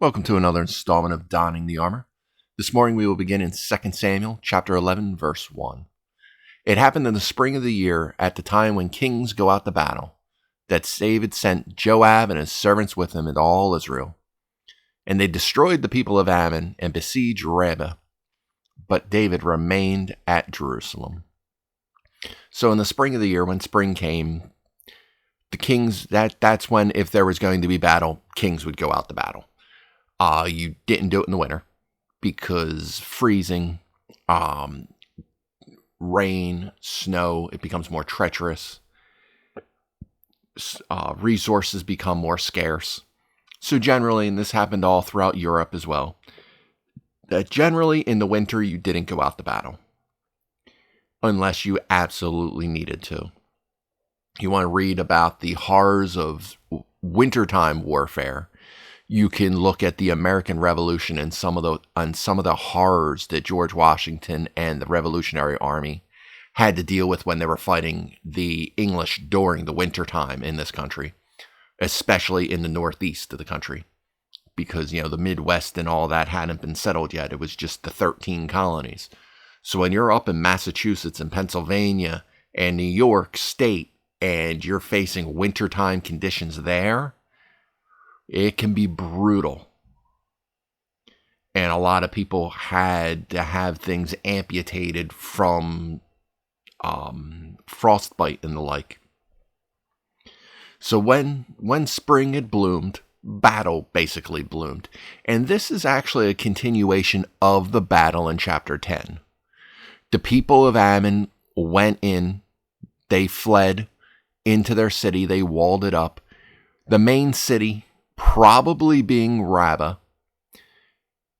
Welcome to another installment of Donning the Armor. This morning we will begin in 2 Samuel chapter 11, verse 1. It happened in the spring of the year, at the time when kings go out to battle, that David sent Joab and his servants with him and all Israel. And they destroyed the people of Ammon and besieged Rabbah. But David remained at Jerusalem. So in the spring of the year, when spring came, the kings, that's when, if there was going to be battle, kings would go out to battle. You didn't do it in the winter because freezing, rain, snow, it becomes more treacherous. Resources become more scarce. So generally, and this happened all throughout Europe as well, that generally in the winter you didn't go out to battle unless you absolutely needed to. You want to read about the horrors of wintertime warfare. You can look at the American Revolution and some of the horrors that George Washington and the Revolutionary Army had to deal with when they were fighting the English during the wintertime in this country, especially in the northeast of the country, because, the Midwest and all that hadn't been settled yet. It was just the 13 colonies. So when you're up in Massachusetts and Pennsylvania and New York State and you're facing wintertime conditions there, it can be brutal. And a lot of people had to have things amputated from frostbite and the like. So when spring had bloomed, battle basically bloomed. And this is actually a continuation of the battle in chapter 10. The people of Ammon went in, they fled into their city, they walled it up. The main city probably being Rabbah.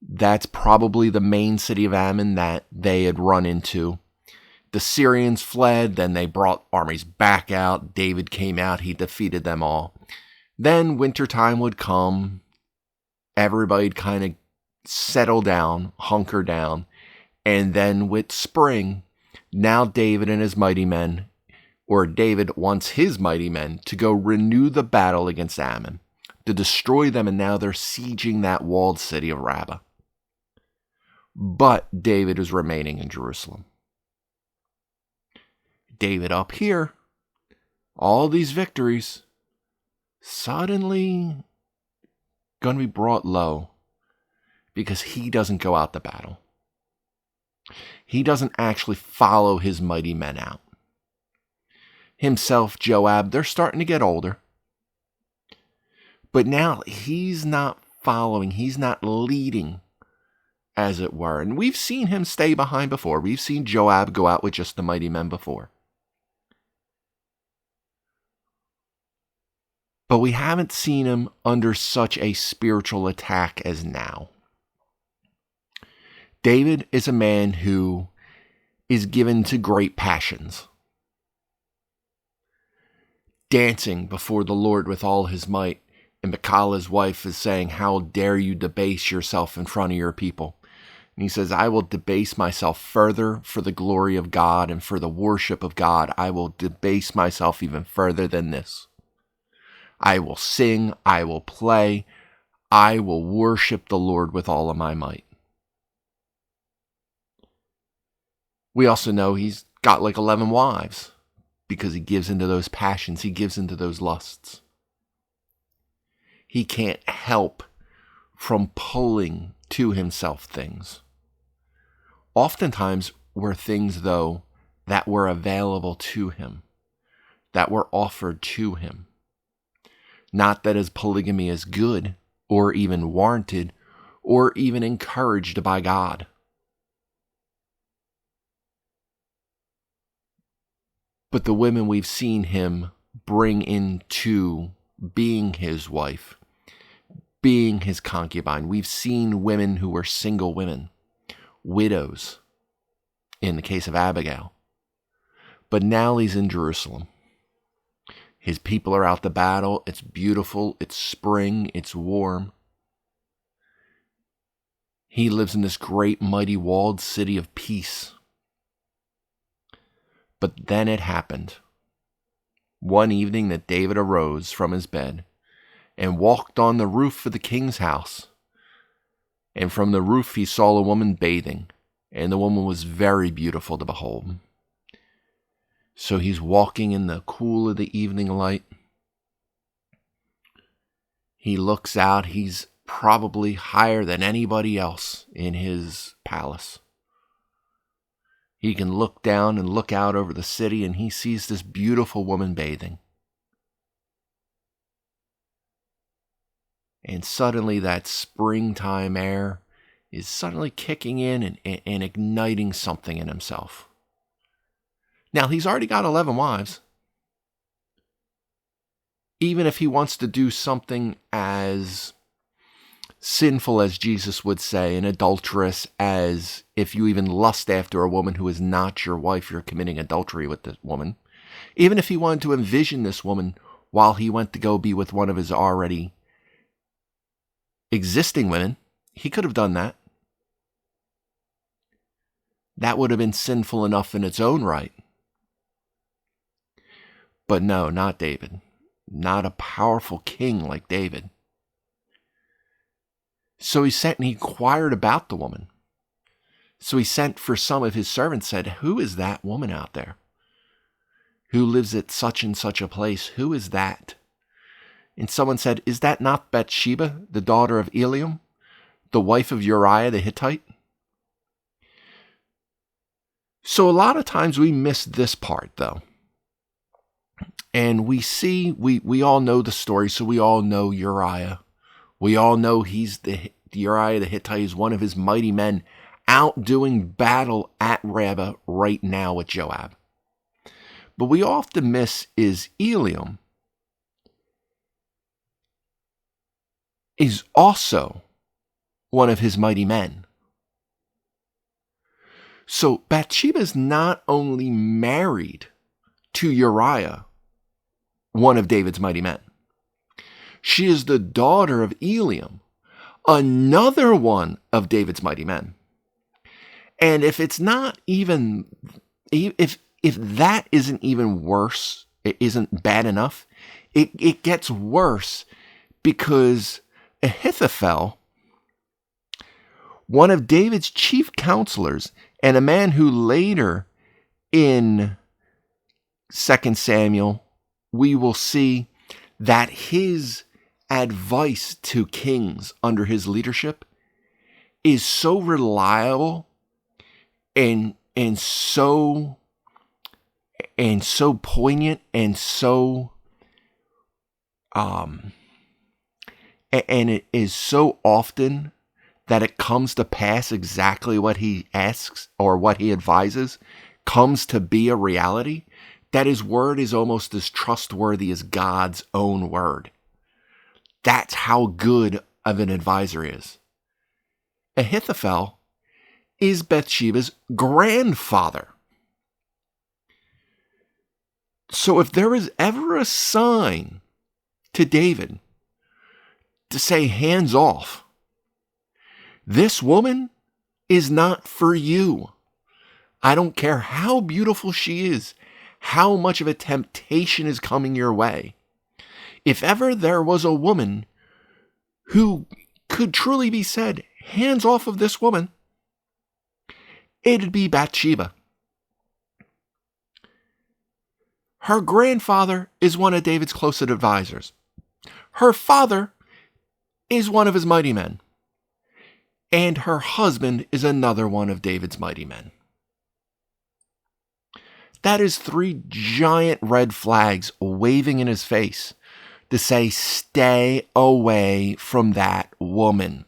That's probably the main city of Ammon that they had run into. The Syrians fled, then they brought armies back out. David came out, he defeated them all. Then wintertime would come. Everybody'd kind of settle down, hunker down. And then with spring, now David and his mighty men, or David wants his mighty men to go renew the battle against Ammon, to destroy them, and now they're sieging that walled city of Rabbah. But David is remaining in Jerusalem. David up here, all these victories, suddenly going to be brought low because he doesn't go out to battle. He doesn't actually follow his mighty men out. Himself, Joab, they're starting to get older. But now he's not following, he's not leading, as it were. And we've seen him stay behind before. We've seen Joab go out with just the mighty men before. But we haven't seen him under such a spiritual attack as now. David is a man who is given to great passions. Dancing before the Lord with all his might. And Michal, his wife, is saying, "How dare you debase yourself in front of your people?" And he says, "I will debase myself further for the glory of God and for the worship of God. I will debase myself even further than this. I will sing, I will play, I will worship the Lord with all of my might." We also know he's got like 11 wives because he gives into those passions, he gives into those lusts. He can't help from pulling to himself things. Oftentimes were things, though, that were available to him, that were offered to him. Not that his polygamy is good, or even warranted, or even encouraged by God. But the women we've seen him bring into being his wife, being his concubine. We've seen women who were single women, widows, in the case of Abigail. But now he's in Jerusalem. His people are out to battle. It's beautiful. It's spring. It's warm. He lives in this great, mighty, walled city of peace. But then it happened. One evening that David arose from his bed and walked on the roof of the king's house And from the roof he saw a woman bathing, and the woman was very beautiful to behold. So he's walking in the cool of the evening light. He looks out. He's probably higher than anybody else in his palace. He can look down and look out over the city, and he sees this beautiful woman bathing. And suddenly that springtime air is suddenly kicking in and igniting something in himself. Now, he's already got 11 wives. Even if he wants to do something as sinful as Jesus would say, and adulterous as if you even lust after a woman who is not your wife, you're committing adultery with this woman. Even if he wanted to envision this woman while he went to go be with one of his already existing women, he could have done that. That would have been sinful enough in its own right. But no, not David. Not a powerful king like David. So he sent and he inquired about the woman. So he sent for some of his servants, said, "Who is that woman out there who lives at such and such a place? Who is that?" And someone said, "Is that not Bathsheba, the daughter of Eliam, the wife of Uriah the Hittite?" So a lot of times we miss this part, though. And we all know the story, so we all know Uriah. We all know Uriah the Hittite is one of his mighty men out doing battle at Rabbah right now with Joab. But we often miss is Eliam is also one of his mighty men. So Bathsheba is not only married to Uriah, one of David's mighty men. She is the daughter of Eliam, another one of David's mighty men. And if it's not even, if that isn't even worse, it isn't bad enough, it gets worse because Ahithophel, one of David's chief counselors, and a man who later in 2 Samuel, we will see that his advice to kings under his leadership is so reliable and so poignant and so and it is so often that it comes to pass exactly what he asks or what he advises comes to be a reality, that his word is almost as trustworthy as God's own word. That's how good of an advisor is. Ahithophel is Bathsheba's grandfather. So if there is ever a sign to David to say hands off, this woman is not for you. I don't care how beautiful she is, how much of a temptation is coming your way. If ever there was a woman who could truly be said, hands off of this woman, it'd be Bathsheba. Her grandfather is one of David's closest advisors. Her father is one of his mighty men. And her husband is another one of David's mighty men. That is 3 giant red flags waving in his face to say, stay away from that woman.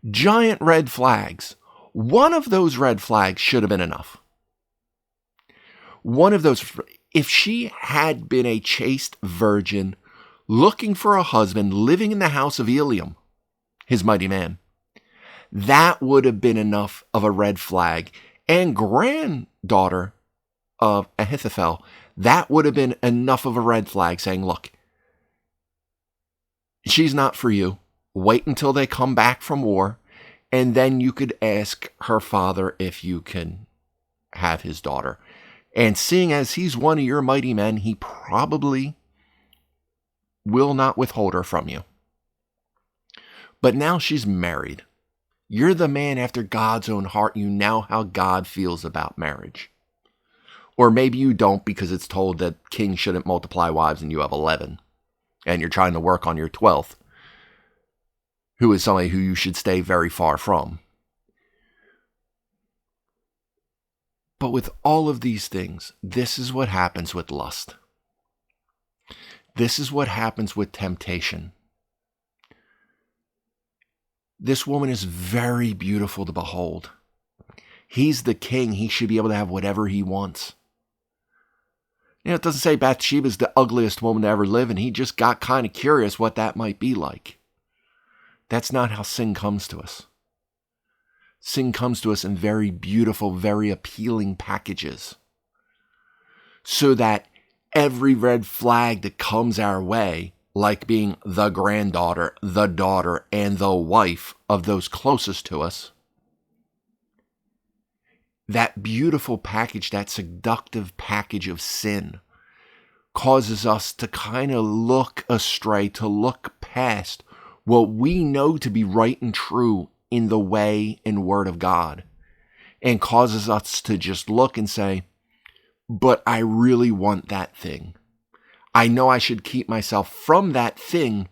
Giant red flags. One of those red flags should have been enough. One of those, if she had been a chaste virgin, looking for a husband, living in the house of Eliam, his mighty man, that would have been enough of a red flag. And granddaughter of Ahithophel, that would have been enough of a red flag saying, look, she's not for you. Wait until they come back from war, and then you could ask her father if you can have his daughter. And seeing as he's one of your mighty men, he probably will not withhold her from you. But now she's married. You're the man after God's own heart. You know how God feels about marriage. Or maybe you don't, because it's told that kings shouldn't multiply wives and you have 11. And you're trying to work on your 12th, who is somebody who you should stay very far from. But with all of these things, this is what happens with lust. This is what happens with temptation. This woman is very beautiful to behold. He's the king. He should be able to have whatever he wants. It doesn't say Bathsheba's the ugliest woman to ever live, and he just got kind of curious what that might be like. That's not how sin comes to us. Sin comes to us in very beautiful, very appealing packages. So that every red flag that comes our way, like being the granddaughter, the daughter, and the wife of those closest to us, that beautiful package, that seductive package of sin, causes us to kind of look astray, to look past what we know to be right and true in the way and word of God, and causes us to just look and say, but I really want that thing. I know I should keep myself from that thing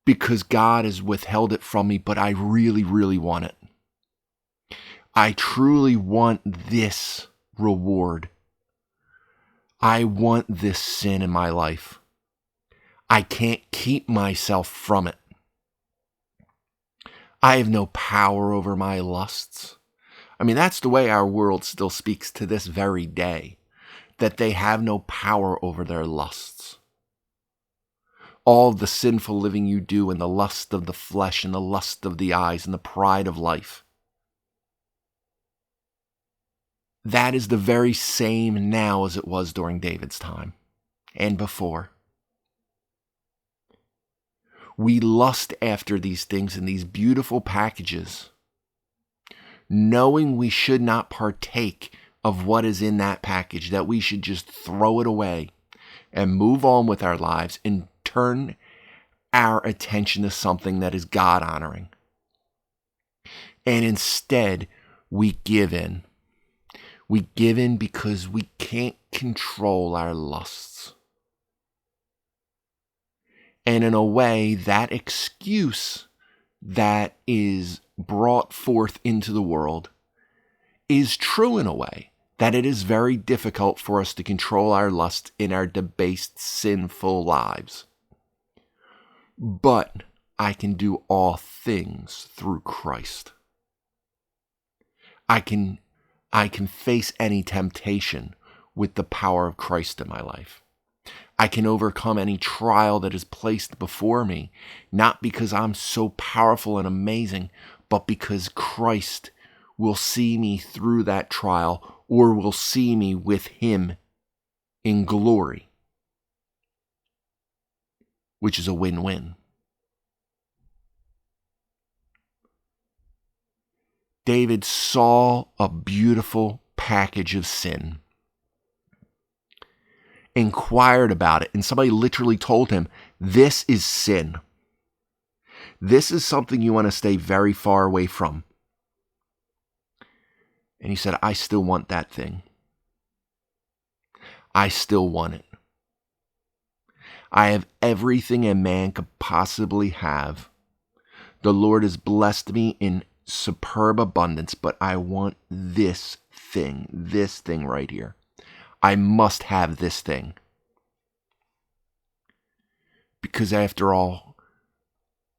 because God has withheld it from me, but I really, really want it. I truly want this reward. I want this sin in my life. I can't keep myself from it. I have no power over my lusts. I mean, that's the way our world still speaks to this very day, that they have no power over their lusts. All the sinful living you do, and the lust of the flesh, and the lust of the eyes, and the pride of life, that is the very same now as it was during David's time and before. We lust after these things in these beautiful packages, knowing we should not partake of what is in that package, that we should just throw it away and move on with our lives and turn our attention to something that is God-honoring. And instead, we give in. We give in because we can't control our lusts. And in a way, that excuse that is brought forth into the world is true in a way, that it is very difficult for us to control our lust in our debased, sinful lives. But I can do all things through Christ. I can face any temptation with the power of Christ in my life. I can overcome any trial that is placed before me, not because I'm so powerful and amazing, but because Christ will see me through that trial, or will see me with him in glory, which is a win-win. David saw a beautiful package of sin, inquired about it, and somebody literally told him, this is sin. This is something you want to stay very far away from. And he said, I still want that thing. I still want it. I have everything a man could possibly have. The Lord has blessed me in superb abundance, but I want this thing right here. I must have this thing. Because after all,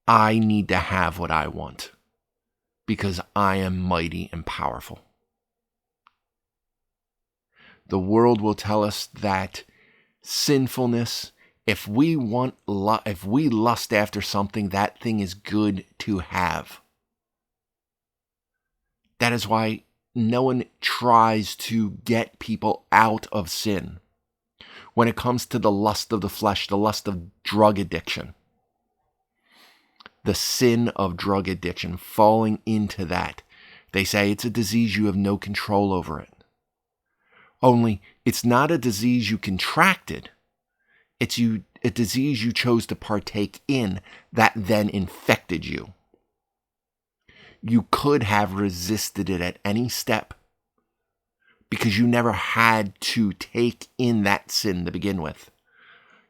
I need to have what I want. Because I am mighty and powerful. The world will tell us that sinfulness, if we lust after something, that thing is good to have. That is why no one tries to get people out of sin. When it comes to the lust of the flesh, the lust of drug addiction, the sin of drug addiction, falling into that, they say it's a disease, you have no control over it. Only, it's not a disease you contracted. It's a disease you chose to partake in that then infected you. You could have resisted it at any step because you never had to take in that sin to begin with.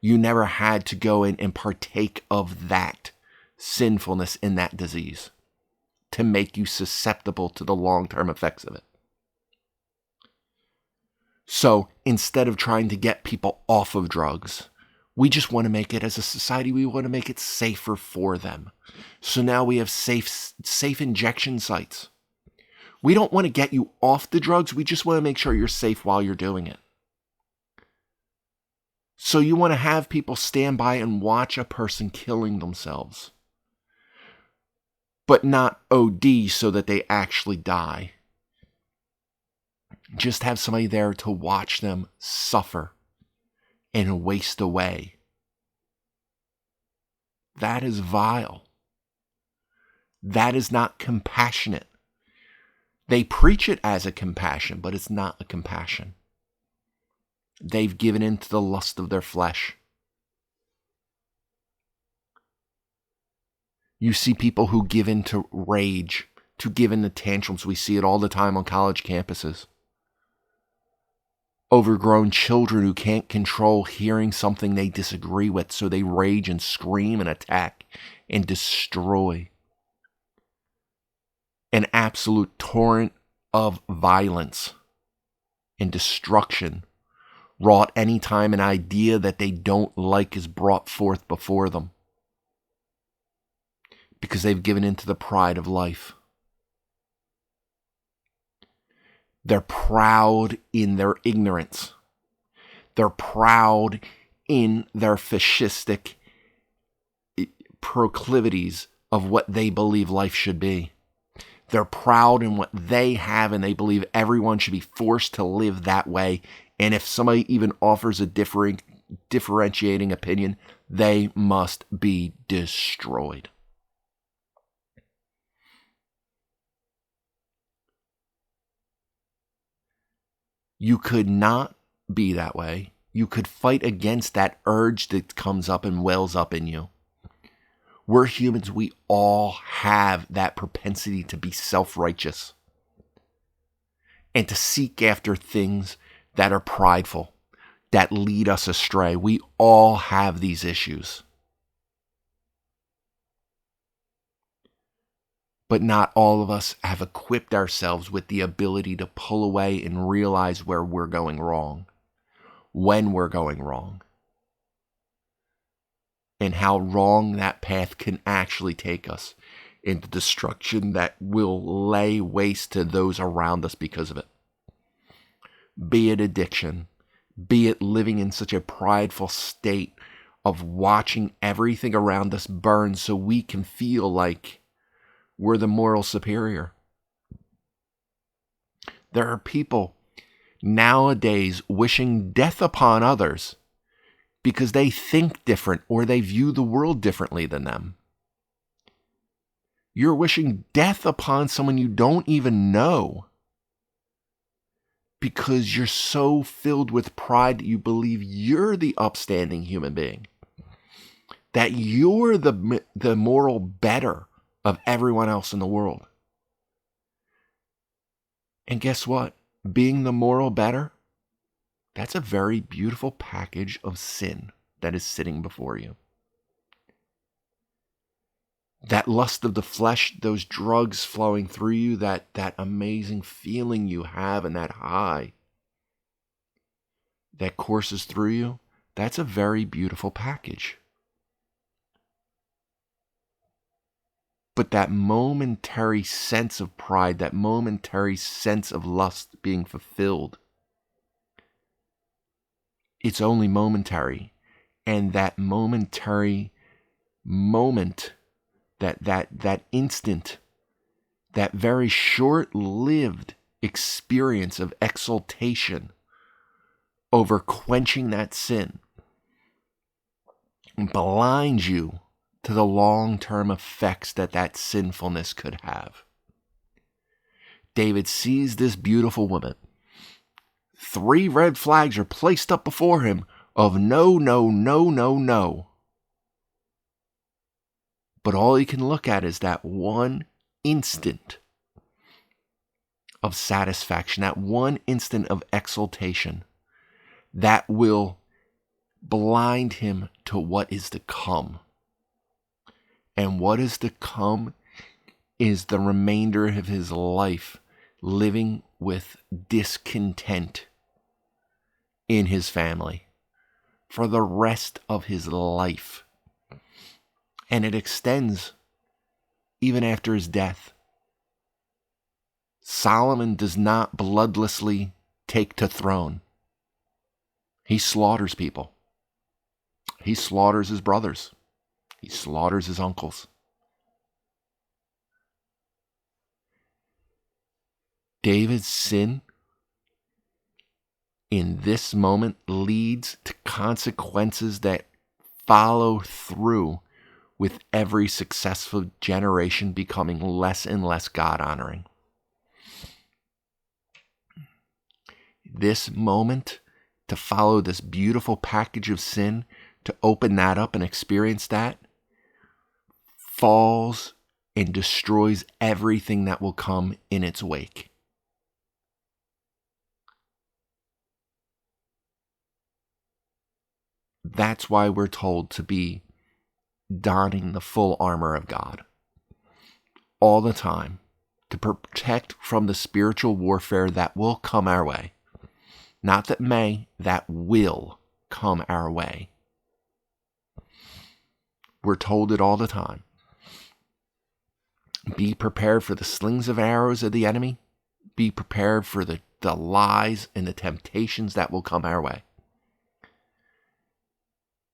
You never had to go in and partake of that sinfulness in that disease to make you susceptible to the long-term effects of it. So instead of trying to get people off of drugs, we just want to make it, as a society, we want to make it safer for them. So now we have safe injection sites. We don't want to get you off the drugs. We just want to make sure you're safe while you're doing it. So you want to have people stand by and watch a person killing themselves, but not OD so that they actually die. Just have somebody there to watch them suffer and waste away. That is vile. That is not compassionate. They preach it as a compassion, but it's not a compassion. They've given in to the lust of their flesh. You see people who give in to rage, to give in to tantrums. We see it all the time on college campuses. Overgrown children who can't control hearing something they disagree with, so they rage and scream and attack and destroy. An absolute torrent of violence and destruction wrought any time an idea that they don't like is brought forth before them, because they've given into the pride of life. They're proud in their ignorance. They're proud in their fascistic proclivities of what they believe life should be. They're proud in what they have, and they believe everyone should be forced to live that way. And if somebody even offers a differentiating opinion, they must be destroyed. You could not be that way. You could fight against that urge that comes up and wells up in you. We're humans. We all have that propensity to be self-righteous and to seek after things that are prideful, that lead us astray. We all have these issues. But not all of us have equipped ourselves with the ability to pull away and realize where we're going wrong, when we're going wrong, and how wrong that path can actually take us into destruction that will lay waste to those around us because of it. Be it addiction, be it living in such a prideful state of watching everything around us burn so we can feel like we're the moral superior. There are people nowadays wishing death upon others because they think different or they view the world differently than them. You're wishing death upon someone you don't even know because you're so filled with pride that you believe you're the upstanding human being, that you're the moral better of everyone else in the world. And guess what? Being the moral better, that's a very beautiful package of sin that is sitting before you. That lust of the flesh, those drugs flowing through you, that amazing feeling you have and that high that courses through you, that's a very beautiful package. But that momentary sense of pride, that momentary sense of lust being fulfilled, it's only momentary. And that momentary moment, that instant, that very short-lived experience of exaltation over quenching that sin blinds you to the long-term effects that sinfulness could have. David sees this beautiful woman. 3 red flags are placed up before him. of no, no, no, no, no. But all he can look at is that one instant of satisfaction, that one instant of exaltation that will blind him to what is to come. And what is to come is the remainder of his life living with discontent in his family for the rest of his life. And it extends even after his death. Solomon does not bloodlessly take to throne. He slaughters people. He slaughters his brothers. He slaughters his uncles. David's sin in this moment leads to consequences that follow through with every successful generation becoming less and less God-honoring. This moment, to follow this beautiful package of sin, to open that up and experience that, falls and destroys everything that will come in its wake. That's why we're told to be donning the full armor of God all the time to protect from the spiritual warfare that will come our way. Not that may, that will come our way. We're told it all the time. Be prepared for the slings of arrows of the enemy. Be prepared for the lies and the temptations that will come our way.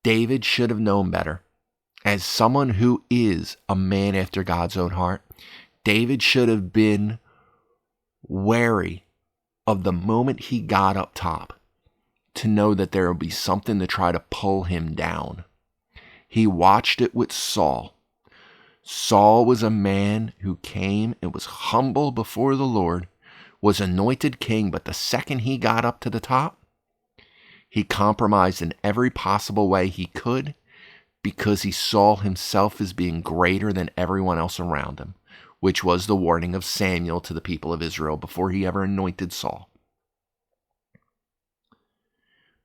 David should have known better. As someone who is a man after God's own heart, David should have been wary of the moment he got up top to know that there would be something to try to pull him down. He watched it with Saul. Saul was a man who came and was humble before the Lord, was anointed king, but the second he got up to the top, he compromised in every possible way he could because he saw himself as being greater than everyone else around him, which was the warning of Samuel to the people of Israel before he ever anointed Saul.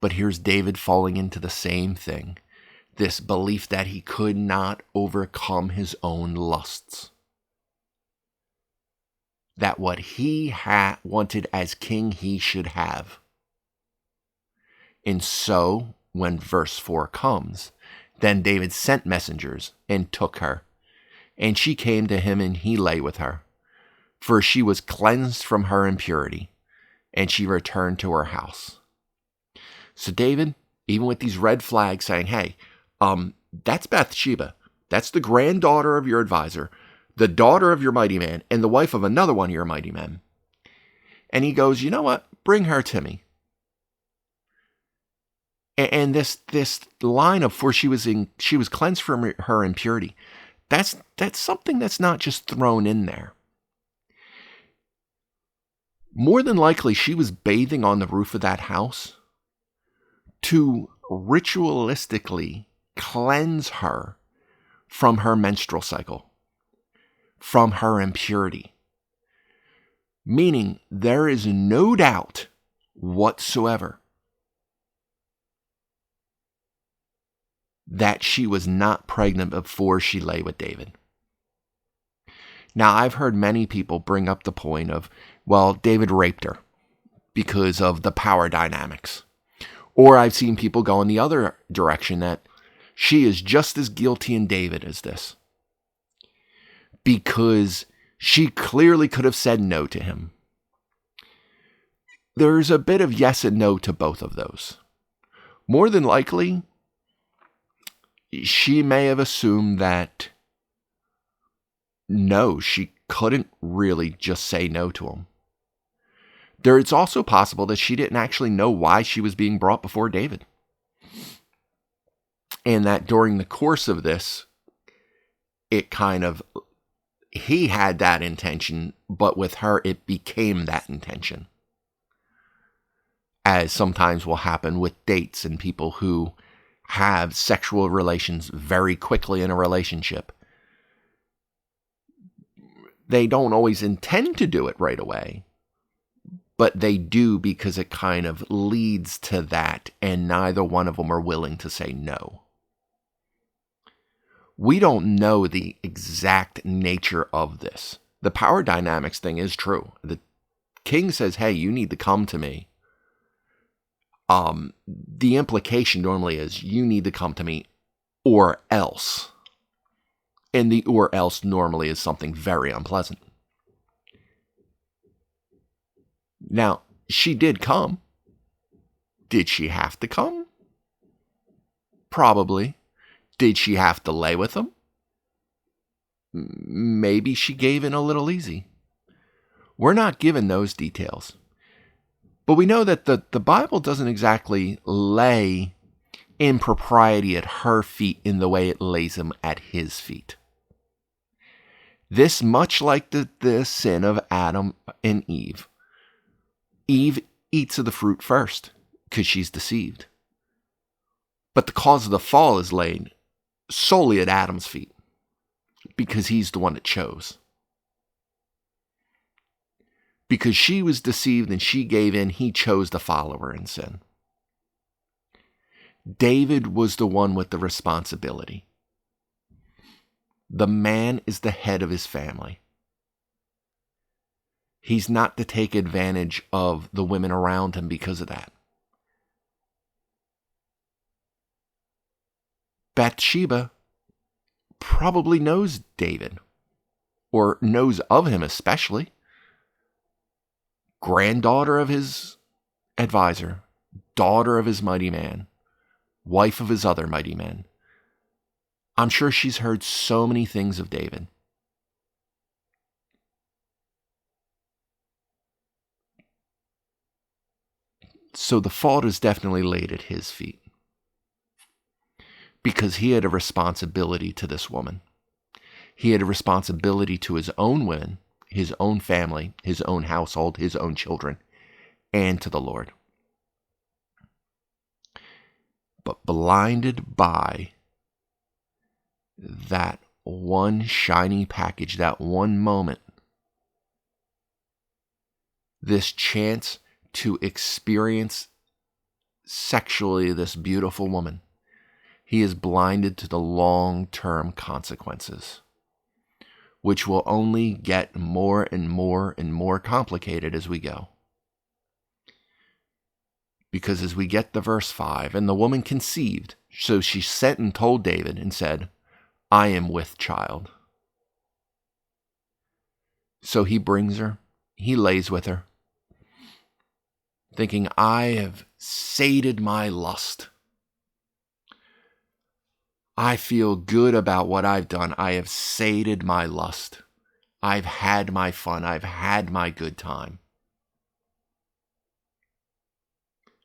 But here's David falling into the same thing, this belief that he could not overcome his own lusts. That what he wanted as king, he should have. And so, when verse 4 comes, then David sent messengers and took her. And she came to him, and he lay with her. For she was cleansed from her impurity, and she returned to her house. So David, even with these red flags saying, hey, that's Bathsheba. That's the granddaughter of your advisor, the daughter of your mighty man, and the wife of another one of your mighty men. And he goes, you know what? Bring her to me. And this line of for she was cleansed from her impurity, that's something that's not just thrown in there. More than likely, she was bathing on the roof of that house to ritualistically cleanse her from her menstrual cycle, from her impurity. Meaning, there is no doubt whatsoever that she was not pregnant before she lay with David. Now, I've heard many people bring up the point of, well, David raped her because of the power dynamics. Or I've seen people go in the other direction that she is just as guilty in David as this, because she clearly could have said no to him. There's a bit of yes and no to both of those. More than likely, she may have assumed that no, she couldn't really just say no to him. It's also possible that she didn't actually know why she was being brought before David. And that during the course of this, he had that intention, but with her, it became that intention. as sometimes will happen with dates and people who have sexual relations very quickly in a relationship. They don't always intend to do it right away, but they do because it kind of leads to that, and neither one of them are willing to say no. We don't know the exact nature of this. The power dynamics thing is true. The king says, hey, you need to come to me. The implication normally is you need to come to me or else. And the or else normally is something very unpleasant. Now, she did come. Did she have to come? Probably. Did she have to lay with him? Maybe she gave in a little easy. We're not given those details. But we know that the Bible doesn't exactly lay impropriety at her feet in the way it lays them at his feet. This, much like the sin of Adam and Eve. Eve eats of the fruit first because she's deceived. But the cause of the fall is laid solely at Adam's feet because he's the one that chose. Because she was deceived and she gave in, he chose to follow her in sin. David was the one with the responsibility. The man is the head of his family. He's not to take advantage of the women around him because of that. Bathsheba probably knows David, or knows of him especially. Granddaughter of his advisor, daughter of his mighty man, wife of his other mighty men. I'm sure she's heard so many things of David. So the fault is definitely laid at his feet. Because he had a responsibility to this woman. He had a responsibility to his own women, his own family, his own household, his own children, and to the Lord. But blinded by that one shiny package, that one moment, this chance to experience sexually this beautiful woman, he is blinded to the long-term consequences, which will only get more and more and more complicated as we go. Because as we get to verse 5, and the woman conceived, so she sent and told David and said, I am with child. So he brings her, he lays with her, thinking, I have sated my lust. I feel good about what I've done. I have sated my lust. I've had my fun. I've had my good time.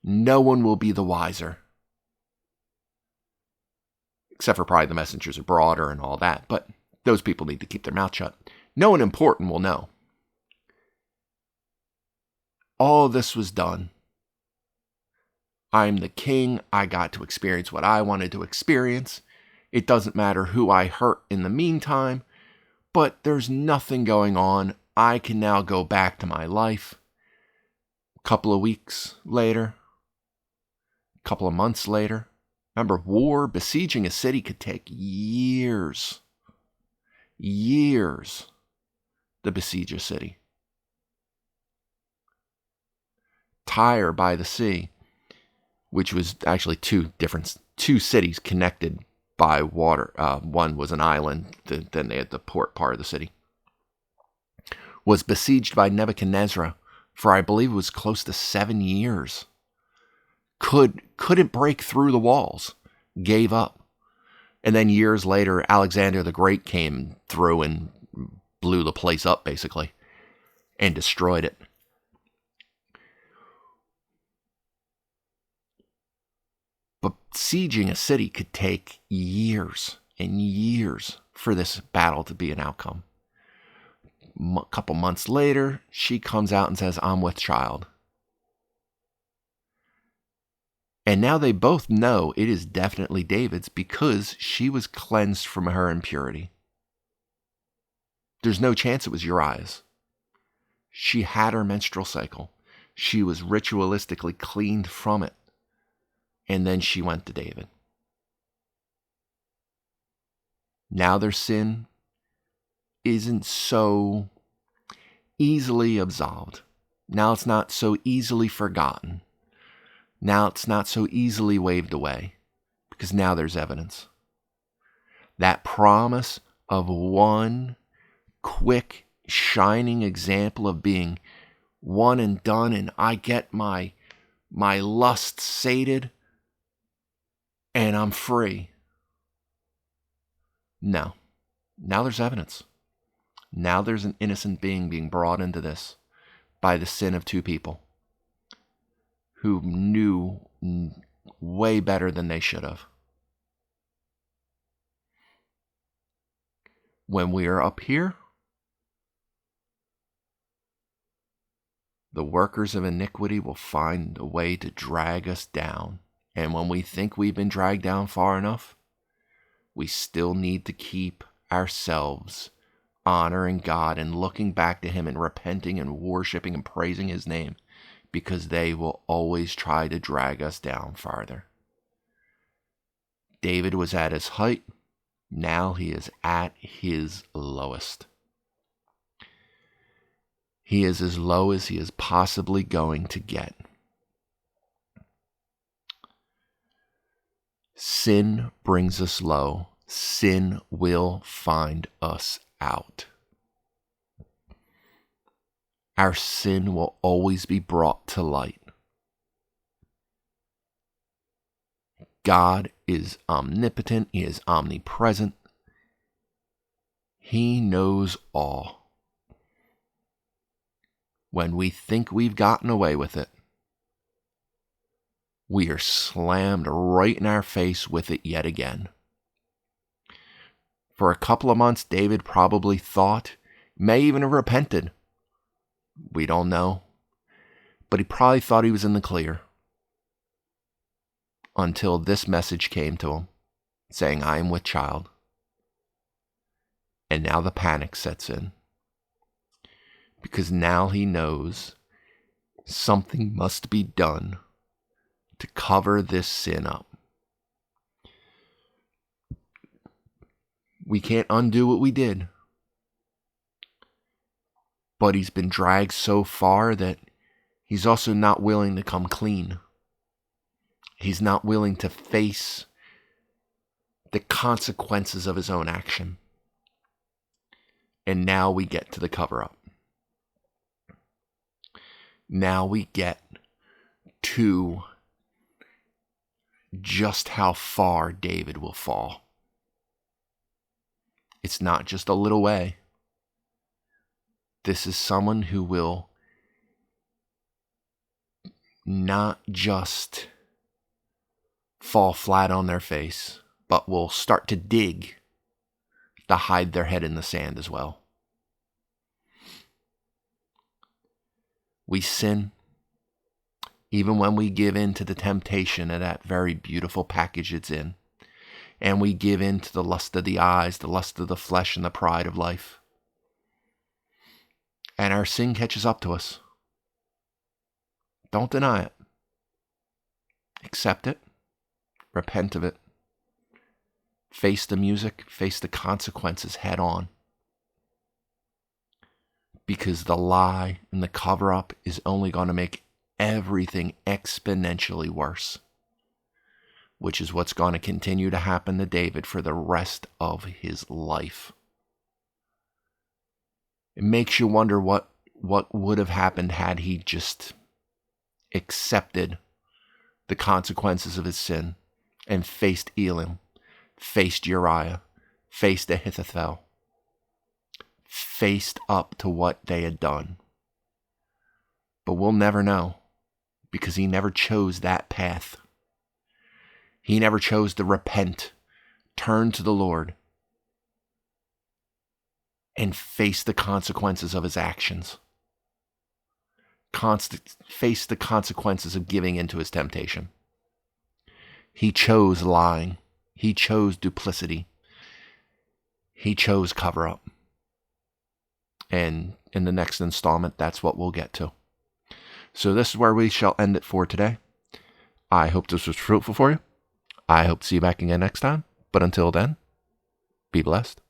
No one will be the wiser. Except for probably the messengers abroad and all that. But those people need to keep their mouth shut. No one important will know. All this was done. I'm the king. I got to experience what I wanted to experience. It doesn't matter who I hurt in the meantime, but there's nothing going on. I can now go back to my life. A couple of weeks later, a couple of months later. Remember, war, besieging a city could take years. Years to besiege a city. Tyre by the sea, which was actually two cities connected by water. One was an island, then they had the port part of the city. Was besieged by Nebuchadnezzar for, I believe it was close to 7 years. Couldn't break through the walls. Gave up. And then years later, Alexander the Great came through and blew the place up, basically, and destroyed it. But sieging a city could take years and years for this battle to be an outcome. A couple months later, she comes out and says, I'm with child. And now they both know it is definitely David's because she was cleansed from her impurity. There's no chance it was Uriah's. She had her menstrual cycle. She was ritualistically cleaned from it. And then she went to David. Now their sin isn't so easily absolved. Now it's not so easily forgotten. Now it's not so easily waved away, because now there's evidence. That promise of one quick, shining example of being one and done, and I get my lust sated, and I'm free. No. Now there's evidence. Now there's an innocent being brought into this by the sin of two people who knew way better than they should have. When we are up here, the workers of iniquity will find a way to drag us down. And when we think we've been dragged down far enough, we still need to keep ourselves honoring God and looking back to Him and repenting and worshiping and praising His name, because they will always try to drag us down farther. David was at his height. Now he is at his lowest. He is as low as he is possibly going to get. Sin brings us low. Sin will find us out. Our sin will always be brought to light. God is omnipotent. He is omnipresent. He knows all. When we think we've gotten away with it, we are slammed right in our face with it yet again. For a couple of months, David probably thought, may even have repented. We don't know. But he probably thought he was in the clear. Until this message came to him, saying, I am with child. And now the panic sets in. Because now he knows something must be done to cover this sin up. We can't undo what we did. But he's been dragged so far that he's also not willing to come clean. He's not willing to face the consequences of his own action. And now we get to the cover-up. Now we get to just how far David will fall. It's not just a little way. This is someone who will not just fall flat on their face, but will start to dig to hide their head in the sand as well. We sin even when we give in to the temptation of that very beautiful package it's in. And we give in to the lust of the eyes, the lust of the flesh, and the pride of life. And our sin catches up to us. Don't deny it. Accept it. Repent of it. Face the music. Face the consequences head on. Because the lie and the cover-up is only going to make everything exponentially worse. Which is what's going to continue to happen to David for the rest of his life. It makes you wonder what would have happened had he just accepted the consequences of his sin and faced Elam, faced Uriah, faced Ahithophel, faced up to what they had done. But we'll never know, because he never chose that path. He never chose to repent, turn to the Lord, and face the consequences of his actions. Face the consequences of giving into his temptation. He chose lying. He chose duplicity. He chose cover up. And in the next installment, that's what we'll get to. So this is where we shall end it for today. I hope this was fruitful for you. I hope to see you back again next time. But until then, be blessed.